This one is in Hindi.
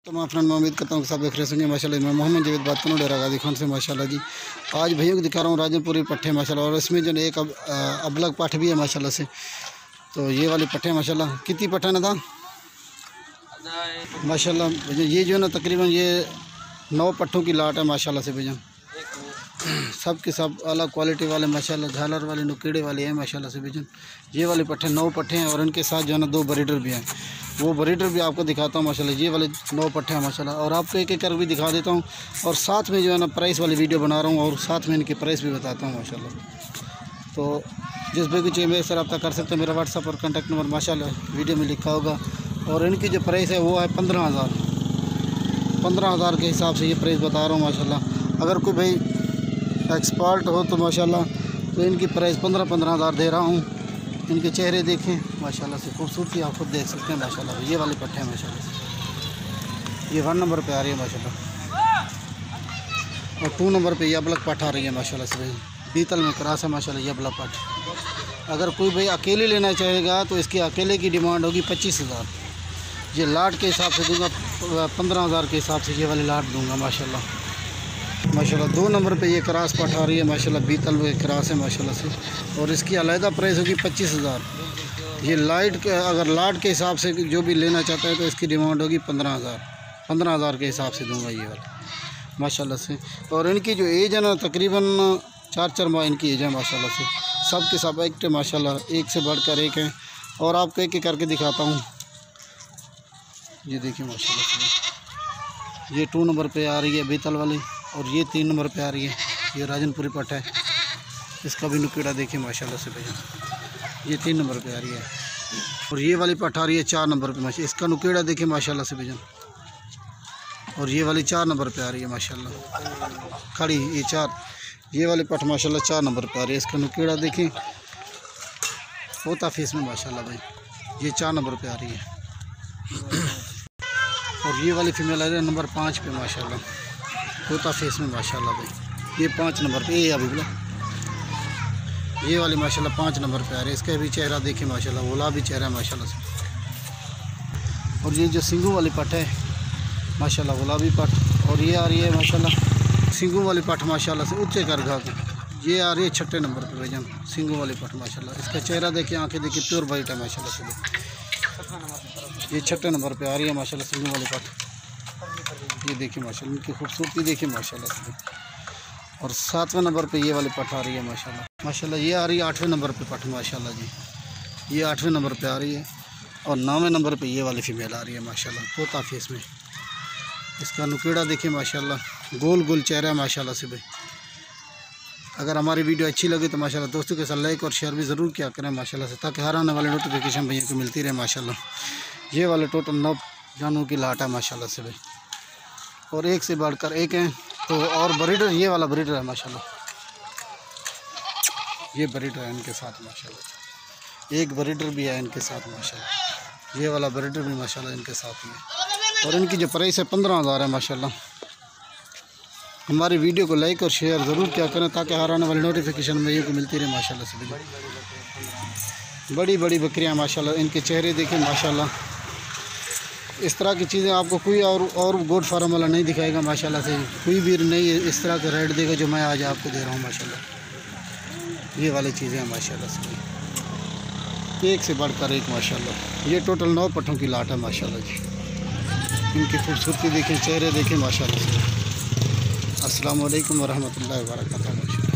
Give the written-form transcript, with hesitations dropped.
तो मैं फ्रेंड मैं उम्मीद करता हूँ कि सब देख रहे होंगे माशाल्लाह। मैं मोहम्मद जवेद बात करूँ डेरा गाजी खान से माशाल्लाह जी। आज भैया को दिखा रहा हूँ राजनपुरी पट्ठे माशाल्लाह, और इसमें जो एक अबलग पट्ठ भी है माशाल्लाह से। तो ये वाली पट्ठे माशाल्लाह कितनी पट्ठा ना था माशाल्लाह। ये जो है ना तकरीबन ये 9 पट्ठों की लाट है माशाल्लाह से भैया। सब के सब अलग क्वालिटी वाले माशाल्लाह, झालर वाले नुकीड़े वाले हैं माशाल्लाह से भैया। ये वाले पट्ठे 9 पट्ठे हैं और इनके साथ जो है ना 2 ब्रीडर भी हैं। वो ब्रीडर भी आपको दिखाता हूँ माशाल्लाह। ये वाले 9 पट्ठे हैं माशाल्लाह, और आपको एक एक कर भी दिखा देता हूँ, और साथ में जो है ना प्राइस वाली वीडियो बना रहा हूँ और साथ में इनके प्राइस भी बताता हूँ माशाल्लाह। तो जिस भी चाहिए मेरे से रब्ता कर सकते हैं। मेरा व्हाट्सअप और कॉन्टैक्ट नंबर माशाल्लाह वीडियो में लिखा होगा। और इनकी जो प्राइस है वो है 15,000 के हिसाब से ये प्राइस बता रहा हूँ माशाल्लाह। अगर कोई भाई एक्सपर्ट हो तो माशाल्लाह तो इनकी प्राइस 15,000 दे रहा हूँ। इनके चेहरे देखें माशाल्लाह से, खूबसूरती आप खुद देख सकते हैं माशाल्लाह। ये वाले पट्टे हैं माशाल्लाह से, ये 1 नंबर पे आ रही है माशाल्लाह, और 2 नंबर पे ये अबलग पट्ट आ रही है माशाल्लाह से भाई। बीतल में क्रॉस है माशाल्लाह ये अबलग पट्ट। अगर कोई भाई अकेले लेना चाहेगा तो इसके अकेले की डिमांड होगी 25,000। ये लाट के हिसाब से दूंगा 15,000 के हिसाब से ये वाली लाट दूंगा माशाल्लाह। 2 नंबर पे ये क्रॉस पट्ट आ रही है माशाल्लाह, बीतल में क्रॉस है माशाल्लाह से, और इसकी अलहदा प्राइस होगी 25,000। ये अगर लाट के हिसाब से जो भी लेना चाहता है तो इसकी डिमांड होगी 15,000 के हिसाब से दूंगा ये वाला माशाल्लाह से। और इनकी जो एज है ना तकरीबन 4 माह इनकी एज है माशाल्लाह से। सब के सब एक्ट माशाल्लाह, एक से बढ़कर एक हैं। और आपको एक एक करके दिखाता हूँ। ये देखिए माशाल्लाह से, ये 2 नंबर पे आ रही है बीतल वाली, और ये 3 नंबर पे आ रही है ये राजनपुरी पट्ट है। इसका भी नुकीड़ा देखिए माशाल्लाह से भैया, ये 3 नंबर पे आ रही है। और ये वाली पट्ट आ रही है 4 नंबर पे माशाल्लाह, इसका नुकीड़ा देखिए माशाल्लाह से भैया। और ये वाली 4 नंबर पे आ रही है माशाल्लाह खड़ी, ये वाली पट्ट माशाल्लाह 4 नंबर पे आ रही है। इसका नुकीड़ा देखें होता फेस में माशाल्लाह भाई, ये 4 नंबर पे आ रही है। और ये वाली फीमेल आ रही है नंबर 5 पे माशाल्लाह, होता फेस में माशाल्लाह भाई। ये 5 नंबर पे, ये अभी बोला ये वाली माशाल्लाह 5 नंबर पे आ रही है। इसका भी चेहरा देखिए माशाल्लाह, गुलाबी चेहरा है माशाल्लाह से। और ये जो सिंगू वाली पट्ट है माशाल्लाह, गुलाबी पट्ट। और ये आ रही है माशाल्लाह सिंगू वाली पट्ट माशाल्लाह से, ऊँचे कर घा के। ये आ रही है 6 नंबर पे भाईजान, सिंगू वाली पट्ट माशाल्लाह। इसका चेहरा देखिए, आंखें देखिए, प्योर वाइट है माशाल्लाह से। ये 6 नंबर पे आ रही है माशाल्लाह सिंगू वाली पट्ट। ये देखिए माशाल्लाह, इनकी खूबसूरती देखिए माशाल्लाह से। और 7वें नंबर पे ये वाली पट्ट आ रही है माशाल्लाह। ये आ रही है 8वें नंबर पे पट्ट माशाल्लाह जी। ये 8वें नंबर पे आ रही है। और 9वें नंबर पे ये वाली फीमेल आ रही है माशाल्लाह, तोता फेस में। इसका नुकीड़ा देखिए माशाल्लाह, गोल गोल चेहरा है माशाल्लाह से भाई। अगर हमारी वीडियो अच्छी लगे तो माशाल्लाह दोस्तों के साथ लाइक और शेयर भी ज़रूर किया करें माशाल्लाह से, ताकि हर आने वाले नोटिफिकेशन भैया को मिलती रहे माशाल्लाह। ये वाले टोटल 9 जानवरों की लाट है माशाल्लाह से भाई, और एक से बढ़कर एक हैं। तो और ब्रीडर, ये वाला ब्रीडर है माशाल्लाह, ये ब्रीडर है इनके साथ माशाल्लाह। एक ब्रीडर भी है इनके साथ माशाल्लाह, ये वाला ब्रीडर भी माशाल्लाह इनके साथ ही है। और इनकी जो प्राइस है 15,000 है माशाल्लाह। हमारी वीडियो को लाइक और शेयर ज़रूर किया करें, ताकि हर आने वाली नोटिफिकेशन में ये को मिलती रहे माशाल्लाह से। बड़ी बड़ी बकरियाँ माशाल्लाह, इनके चेहरे देखें माशाल्लाह। इस तरह की चीज़ें आपको कोई और गोट फार्म वाला नहीं दिखाएगा माशाल्लाह से। कोई भी नहीं इस तरह का रेट देगा जो मैं आज आपको दे रहा हूँ माशाल्लाह। ये वाली चीज़ें हैं माशाल्लाह से, एक से बढ़कर एक माशाल्लाह। ये टोटल 9 पट्ठों की लाट है माशाल्लाह जी। इनकी खूबसूरती देखें, चेहरे देखें माशाल्लाह से। अस्सलाम वालेकुम वरहमतुल्लाहि व बरकातहू।